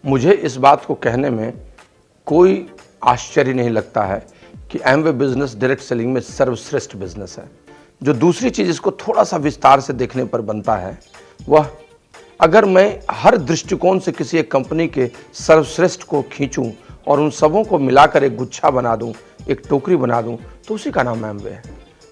मुझे इस बात को कहने में कोई आश्चर्य नहीं लगता है कि एमवे बिजनेस डायरेक्ट सेलिंग में सर्वश्रेष्ठ बिजनेस है। जो दूसरी चीज़ इसको थोड़ा सा विस्तार से देखने पर बनता है वह, अगर मैं हर दृष्टिकोण से किसी एक कंपनी के सर्वश्रेष्ठ को खींचूं और उन सबों को मिलाकर एक गुच्छा बना दूं, एक टोकरी बना दूं, तो उसी का नाम एमवे है।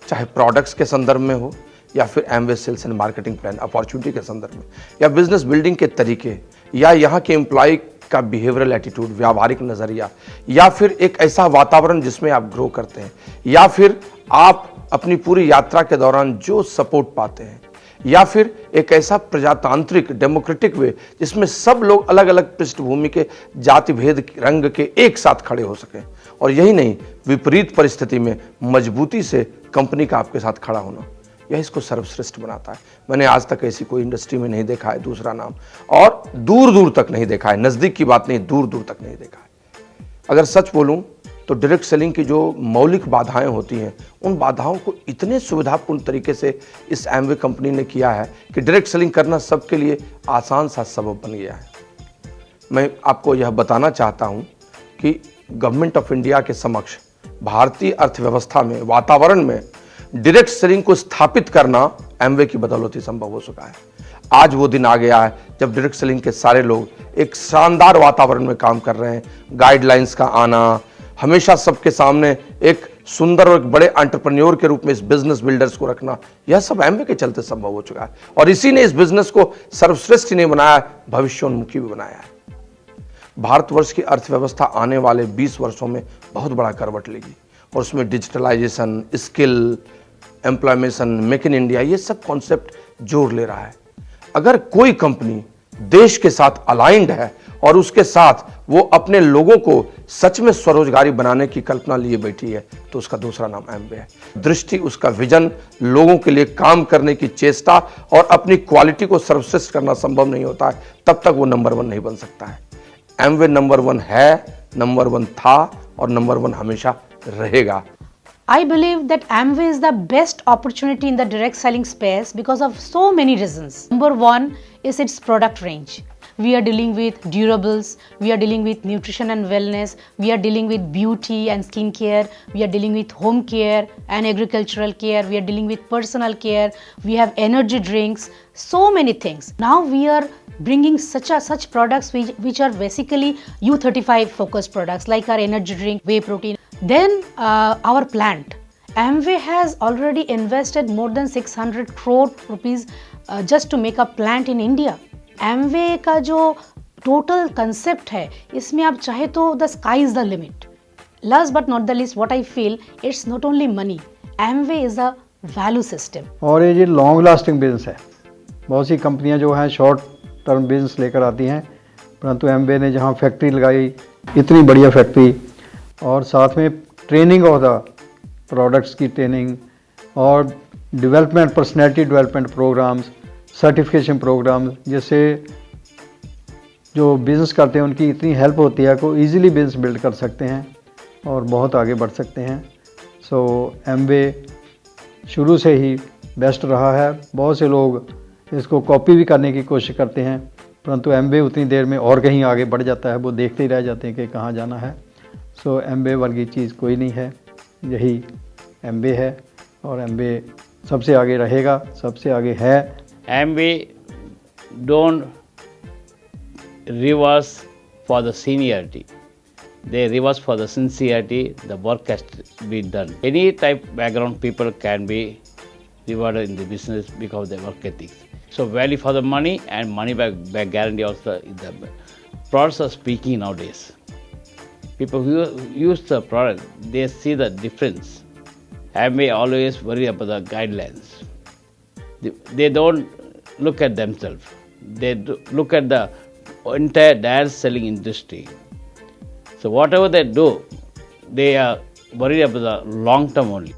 चाहे प्रोडक्ट्स के संदर्भ में हो, या फिर Amway sales and marketing plan opportunity के संदर्भ में, या बिजनेस बिल्डिंग के तरीके, या यहाँ के एम्प्लॉय का बिहेवियरल एटीट्यूड, व्यावहारिक नज़रिया, या फिर एक ऐसा वातावरण जिसमें आप ग्रो करते हैं, या फिर आप अपनी पूरी यात्रा के दौरान जो सपोर्ट पाते हैं, या फिर एक ऐसा प्रजातांत्रिक डेमोक्रेटिक वे जिसमें सब लोग अलग अलग पृष्ठभूमि के, जाति भेद, रंग के एक साथ खड़े हो सकें। और यही नहीं, विपरीत परिस्थिति में मजबूती से कंपनी का आपके साथ खड़ा होना, यह इसको सर्वश्रेष्ठ बनाता है। मैंने आज तक ऐसी कोई इंडस्ट्री में नहीं देखा है दूसरा नाम, और दूर दूर तक नहीं देखा है, नज़दीक की बात नहीं, दूर दूर तक नहीं देखा है। अगर सच बोलूं तो डायरेक्ट सेलिंग की जो मौलिक बाधाएं होती हैं, उन बाधाओं को इतने सुविधापूर्ण तरीके से इस एमवे कंपनी ने किया है कि डायरेक्ट सेलिंग करना सबके लिए आसान सा सबब बन गया है। मैं आपको यह बताना चाहता हूं कि गवर्नमेंट ऑफ इंडिया के समक्ष भारतीय अर्थव्यवस्था में, वातावरण में डायरेक्ट सेलिंग को स्थापित करना एमवे की बदौलत ही संभव हो सका है। आज वो दिन आ गया है जब डायरेक्ट सेलिंग के सारे लोग एक शानदार वातावरण में काम कर रहे हैं। गाइडलाइंस का आना, हमेशा सबके सामने एक सुंदर और एक बड़े एंटरप्रेन्योर के रूप में इस बिजनेस बिल्डर्स को रखना, यह सब एमवे के चलते संभव हो चुका है। और इसी ने इस बिजनेस को सर्वश्रेष्ठ नहीं बनाया, भविष्योन्मुखी भी बनाया है। भारतवर्ष की अर्थव्यवस्था आने वाले 20 वर्षों में बहुत बड़ा करवट लेगी, और उसमें digitalisation, skill, employment, make in India, ये सब कॉन्सेप्ट जोर ले रहा है। अगर कोई कंपनी देश के साथ अलाइंड है और उसके साथ वो अपने लोगों को सच में स्वरोजगारी बनाने की कल्पना लिए बैठी है, तो उसका दूसरा नाम एमवे है। दृष्टि, उसका विजन, लोगों के लिए काम करने की चेष्टा और अपनी क्वालिटी को सर्वश्रेष्ठ करना संभव नहीं होता है, तब तक वो नंबर 1 नहीं बन सकता है। एमवे नंबर 1 है, नंबर 1 था और नंबर 1 हमेशा रहेगा। I believe that Amway is the best opportunity in the direct selling space because of so many reasons. Number 1 is its product range. We are dealing with durables, we are dealing with nutrition and wellness, we are dealing with beauty and skin care, we are dealing with home care and agricultural care, we are dealing with personal care, we have energy drinks, so many things. Now we are bringing such products which are basically U35 focused products like our energy drink, whey protein. Then our plant. Amway has already invested more than 600 crore rupees just to make a plant in India. Amway का जो total concept है, इसमें आप चाहे तो the sky is the limit. Last but not the least, what I feel, it's not only money. Amway is a value system. और ये long lasting business है। बहुत सी कंपनियां जो हैं शॉर्ट टर्म बिजनेस लेकर आती हैं, परंतु एमवे ने जहां फैक्ट्री लगाई, इतनी बढ़िया फैक्ट्री, और साथ में ट्रेनिंग ऑफ द प्रोडक्ट्स की ट्रेनिंग और development, personality development programs, certification programs, जिससे जो बिज़नेस करते हैं उनकी इतनी हेल्प होती है को ईज़िली बिज़नेस बिल्ड कर सकते हैं और बहुत आगे बढ़ सकते हैं। सो एमवे शुरू से ही बेस्ट रहा है। बहुत से लोग इसको कॉपी भी करने की कोशिश करते हैं, परंतु एमवे उतनी देर में और कहीं आगे बढ़ जाता है, वो देखते ही रह जाते हैं कि कहाँ जाना है। सो एमवे वर्गी चीज़ कोई नहीं है, यही एमवे है और एमवे सबसे आगे रहेगा, सबसे आगे है। Amway don't reverse for the seniority, they reverse for the sincerity. The work has to be done. Any type background people can be rewarded in the business because of their work ethics. So value for the money and money back guarantee also. The products are speaking nowadays. People who use the product, they see the difference. Amway always worry about the guidelines. They don't look at themselves. They look at the entire direct selling industry. So whatever they do, they are worried about the long term only.